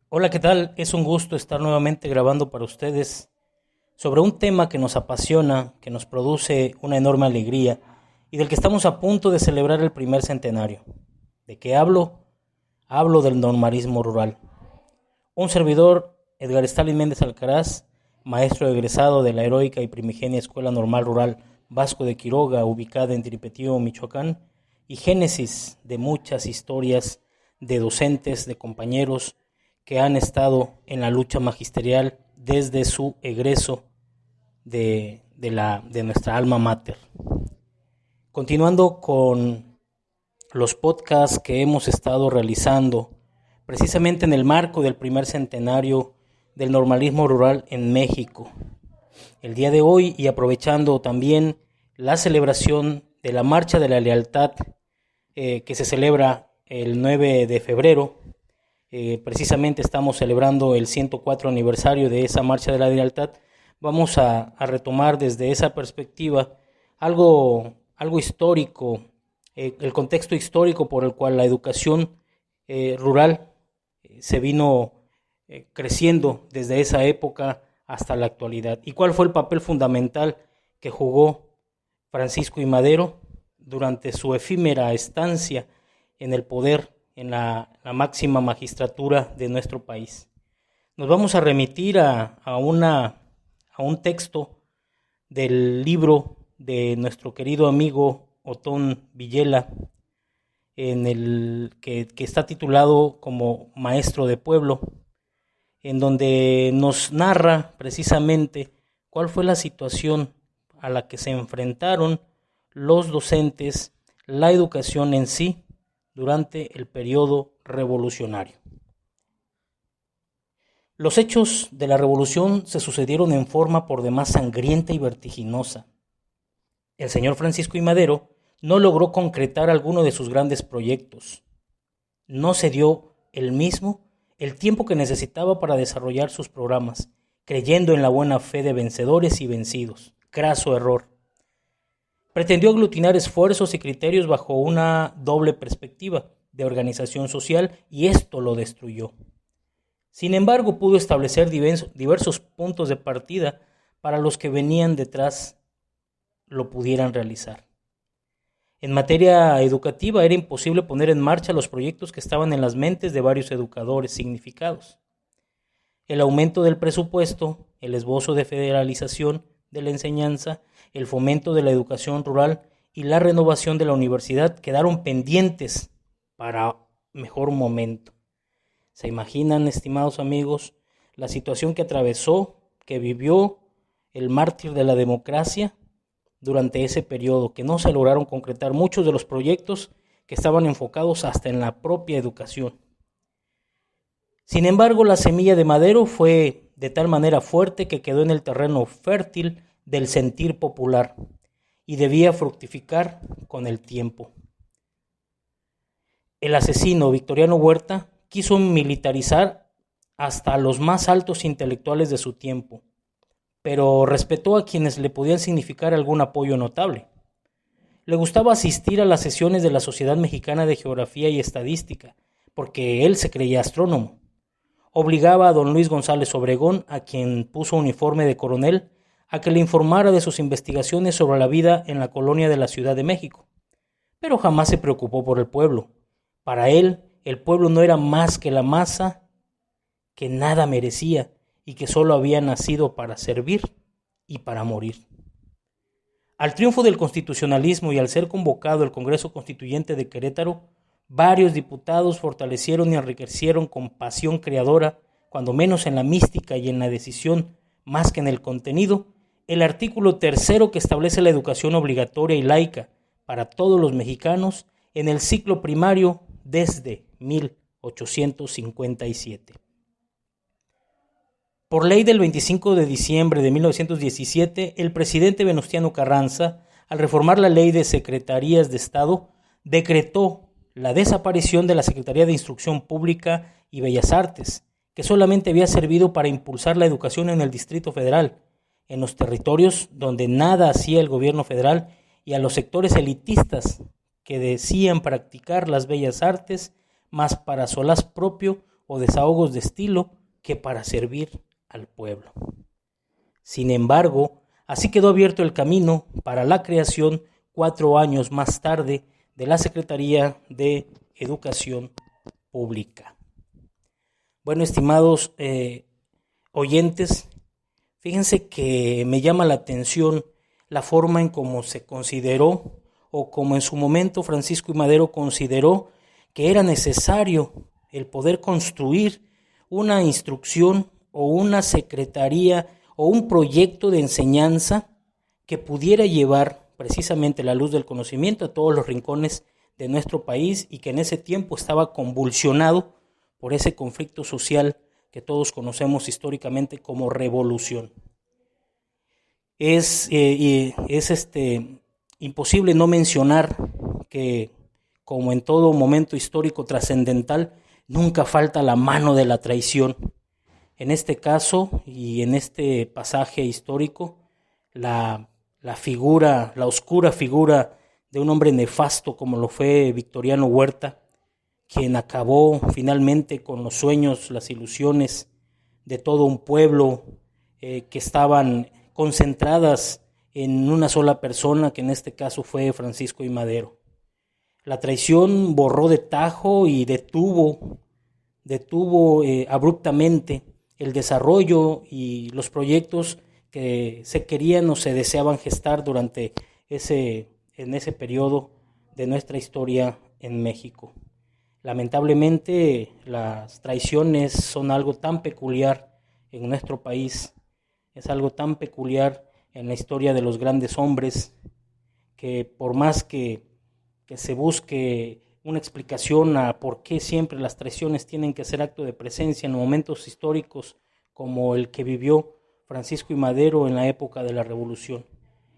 Hola, ¿qué tal? Es un gusto estar nuevamente grabando para ustedes sobre un tema que nos apasiona, que nos produce una enorme alegría y del que estamos a punto de celebrar el primer centenario. ¿De qué hablo? Hablo del normalismo rural. Un servidor, Edgar Stalin Méndez Alcaraz, maestro egresado de la heroica y primigenia Escuela Normal Rural Vasco de Quiroga, ubicada en Tiripetío, Michoacán, y génesis de muchas historias de docentes, de compañeros que han estado en la lucha magisterial desde su egreso de nuestra alma mater. Continuando con los podcasts que hemos estado realizando precisamente en el marco del primer centenario del normalismo rural en México. El día de hoy, y aprovechando también la celebración de la Marcha de la Lealtad que se celebra el 9 de febrero, precisamente estamos celebrando el 104 aniversario de esa Marcha de la Lealtad. Vamos a retomar desde esa perspectiva algo histórico, el contexto histórico por el cual la educación rural se vino creciendo desde esa época hasta la actualidad. ¿Y cuál fue el papel fundamental que jugó Francisco I. Madero durante su efímera estancia en el poder, en la máxima magistratura de nuestro país? Nos vamos a remitir a un texto del libro de nuestro querido amigo Otón Villela, en el que está titulado como Maestro de Pueblo, en donde nos narra precisamente cuál fue la situación a la que se enfrentaron los docentes, la educación en sí, durante el periodo revolucionario. Los hechos de la revolución se sucedieron en forma por demás sangrienta y vertiginosa. El señor Francisco I. Madero no logró concretar alguno de sus grandes proyectos. No se dio él mismo el tiempo que necesitaba para desarrollar sus programas, creyendo en la buena fe de vencedores y vencidos. Craso error. Pretendió aglutinar esfuerzos y criterios bajo una doble perspectiva de organización social y esto lo destruyó. Sin embargo, pudo establecer diversos puntos de partida para los que venían detrás lo pudieran realizar. En materia educativa era imposible poner en marcha los proyectos que estaban en las mentes de varios educadores significados. El aumento del presupuesto, el esbozo de federalización de la enseñanza, el fomento de la educación rural y la renovación de la universidad quedaron pendientes para mejor momento. ¿Se imaginan, estimados amigos, la situación que atravesó, que vivió el mártir de la democracia durante ese periodo, que no se lograron concretar muchos de los proyectos que estaban enfocados hasta en la propia educación? Sin embargo, la semilla de Madero fue de tal manera fuerte que quedó en el terreno fértil del sentir popular y debía fructificar con el tiempo. El asesino Victoriano Huerta quiso militarizar hasta a los más altos intelectuales de su tiempo, pero respetó a quienes le podían significar algún apoyo notable. Le gustaba asistir a las sesiones de la Sociedad Mexicana de Geografía y Estadística, porque él se creía astrónomo. Obligaba a don Luis González Obregón, a quien puso uniforme de coronel, a que le informara de sus investigaciones sobre la vida en la colonia de la Ciudad de México. Pero jamás se preocupó por el pueblo. Para él, el pueblo no era más que la masa que nada merecía y que solo había nacido para servir y para morir. Al triunfo del constitucionalismo y al ser convocado el Congreso Constituyente de Querétaro, varios diputados fortalecieron y enriquecieron con pasión creadora, cuando menos en la mística y en la decisión, más que en el contenido, el artículo 3 que establece la educación obligatoria y laica para todos los mexicanos en el ciclo primario desde 1857. Por ley del 25 de diciembre de 1917, el presidente Venustiano Carranza, al reformar la ley de secretarías de Estado, decretó la desaparición de la Secretaría de Instrucción Pública y Bellas Artes, que solamente había servido para impulsar la educación en el Distrito Federal, en los territorios donde nada hacía el gobierno federal y a los sectores elitistas que decían practicar las bellas artes más para solaz propio o desahogos de estilo que para servir al pueblo. Sin embargo, así quedó abierto el camino para la creación 4 años más tarde de la Secretaría de Educación Pública. Bueno, estimados oyentes, fíjense que me llama la atención la forma en cómo se consideró o como en su momento Francisco I. Madero consideró que era necesario el poder construir una instrucción o una secretaría o un proyecto de enseñanza que pudiera llevar precisamente la luz del conocimiento a todos los rincones de nuestro país y que en ese tiempo estaba convulsionado por ese conflicto social que todos conocemos históricamente como revolución. Es imposible no mencionar que, como en todo momento histórico trascendental, nunca falta la mano de la traición. En este caso y en este pasaje histórico, la oscura figura de un hombre nefasto como lo fue Victoriano Huerta, quien acabó finalmente con los sueños, las ilusiones de todo un pueblo que estaban concentradas en una sola persona, que en este caso fue Francisco I. Madero. La traición borró de tajo y detuvo abruptamente el desarrollo y los proyectos que se querían o se deseaban gestar durante en ese periodo de nuestra historia en México. Lamentablemente, las traiciones son algo tan peculiar en nuestro país, es algo tan peculiar en la historia de los grandes hombres, que por más que se busque una explicación a por qué siempre las traiciones tienen que ser acto de presencia en momentos históricos como el que vivió Francisco I. Madero en la época de la Revolución,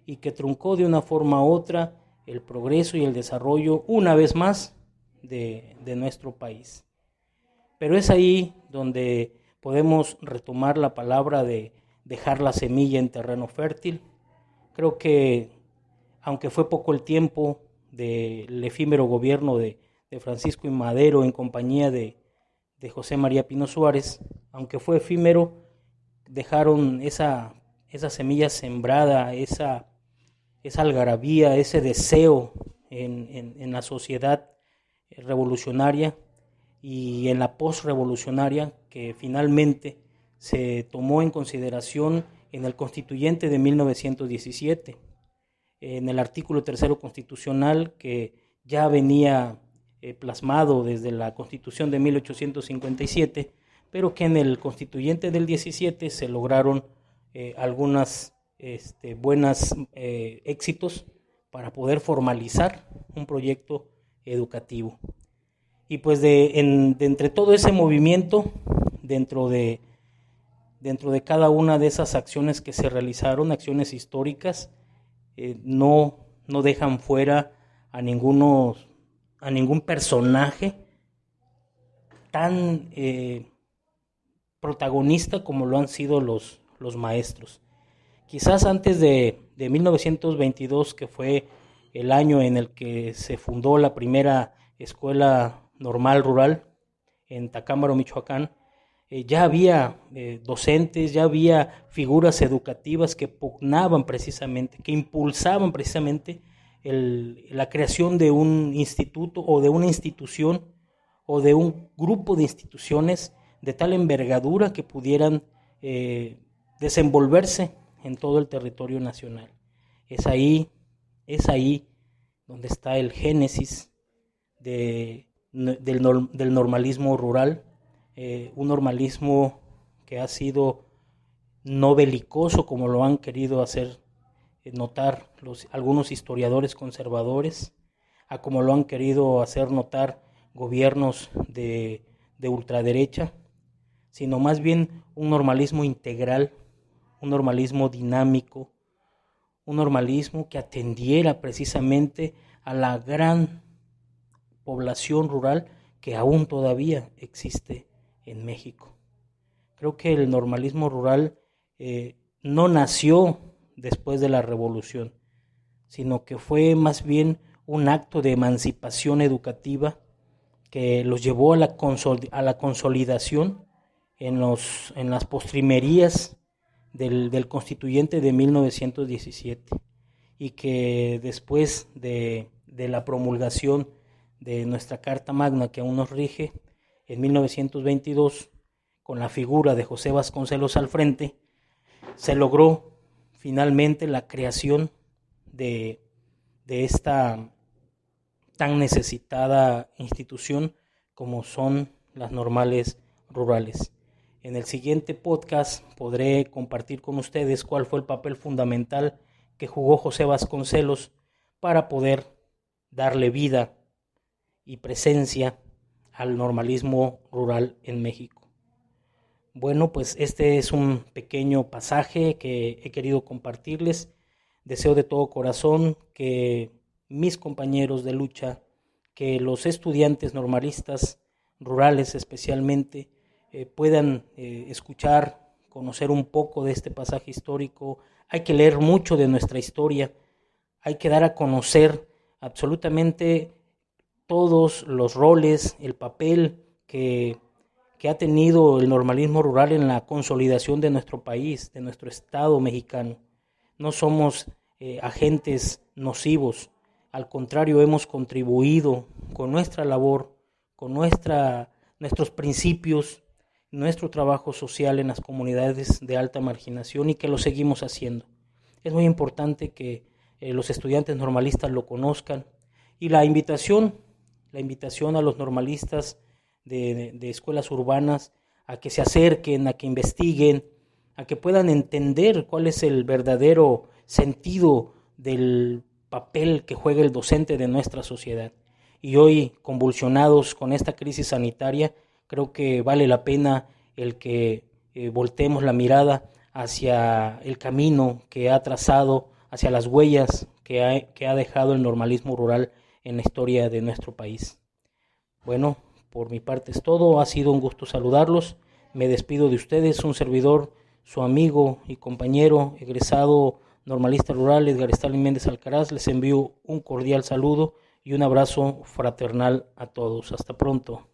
y que truncó de una forma u otra el progreso y el desarrollo, una vez más, de nuestro país. Pero es ahí donde podemos retomar la palabra de dejar la semilla en terreno fértil. Creo que, aunque fue poco el tiempo del efímero gobierno de Francisco I. Madero en compañía de José María Pino Suárez, aunque fue efímero, dejaron esa semilla sembrada, esa algarabía, ese deseo en la sociedad revolucionaria y en la posrevolucionaria, que finalmente se tomó en consideración en el Constituyente de 1917, en el artículo 3 constitucional, que ya venía plasmado desde la Constitución de 1857, pero que en el Constituyente del 17 se lograron algunas buenos éxitos para poder formalizar un proyecto educativo. Y pues de entre todo ese movimiento, dentro de cada una de esas acciones que se realizaron, acciones históricas, no dejan fuera a ningún personaje tan protagonista como lo han sido los maestros. Quizás antes de 1922, que fue el año en el que se fundó la primera escuela normal rural en Tacámbaro, Michoacán, ya había docentes, ya había figuras educativas que pugnaban precisamente, que impulsaban precisamente la creación de un instituto o de una institución o de un grupo de instituciones de tal envergadura que pudieran desenvolverse en todo el territorio nacional. Es ahí donde está el génesis del normalismo rural, un normalismo que ha sido no belicoso, como lo han querido hacer notar algunos historiadores conservadores, a como lo han querido hacer notar gobiernos de ultraderecha, sino más bien un normalismo integral, un normalismo dinámico, un normalismo que atendiera precisamente a la gran población rural que aún todavía existe en México. Creo que el normalismo rural no nació después de la revolución, sino que fue más bien un acto de emancipación educativa que los llevó a la consolidación en las postrimerías del constituyente de 1917, y que después de la promulgación de nuestra Carta Magna, que aún nos rige, en 1922, con la figura de José Vasconcelos al frente, se logró finalmente la creación de esta tan necesitada institución como son las normales rurales. En el siguiente podcast podré compartir con ustedes cuál fue el papel fundamental que jugó José Vasconcelos para poder darle vida y presencia al normalismo rural en México. Bueno, pues este es un pequeño pasaje que he querido compartirles. Deseo de todo corazón que mis compañeros de lucha, que los estudiantes normalistas rurales especialmente, puedan escuchar, conocer un poco de este pasaje histórico. Hay que leer mucho de nuestra historia, hay que dar a conocer absolutamente todos los roles, el papel que ha tenido el normalismo rural en la consolidación de nuestro país, de nuestro Estado mexicano. No somos agentes nocivos, al contrario, hemos contribuido con nuestra labor, con nuestros principios, nuestro trabajo social en las comunidades de alta marginación, y que lo seguimos haciendo. Es muy importante que los estudiantes normalistas lo conozcan, y la invitación a los normalistas de escuelas urbanas a que se acerquen, a que investiguen, a que puedan entender cuál es el verdadero sentido del papel que juega el docente de nuestra sociedad. Y hoy, convulsionados con esta crisis sanitaria, creo que vale la pena el que volteemos la mirada hacia el camino que ha trazado, hacia las huellas que ha dejado el normalismo rural en la historia de nuestro país. Bueno, por mi parte es todo. Ha sido un gusto saludarlos. Me despido de ustedes, un servidor, su amigo y compañero egresado normalista rural, Edgar Stalin Méndez Alcaraz. Les envío un cordial saludo y un abrazo fraternal a todos. Hasta pronto.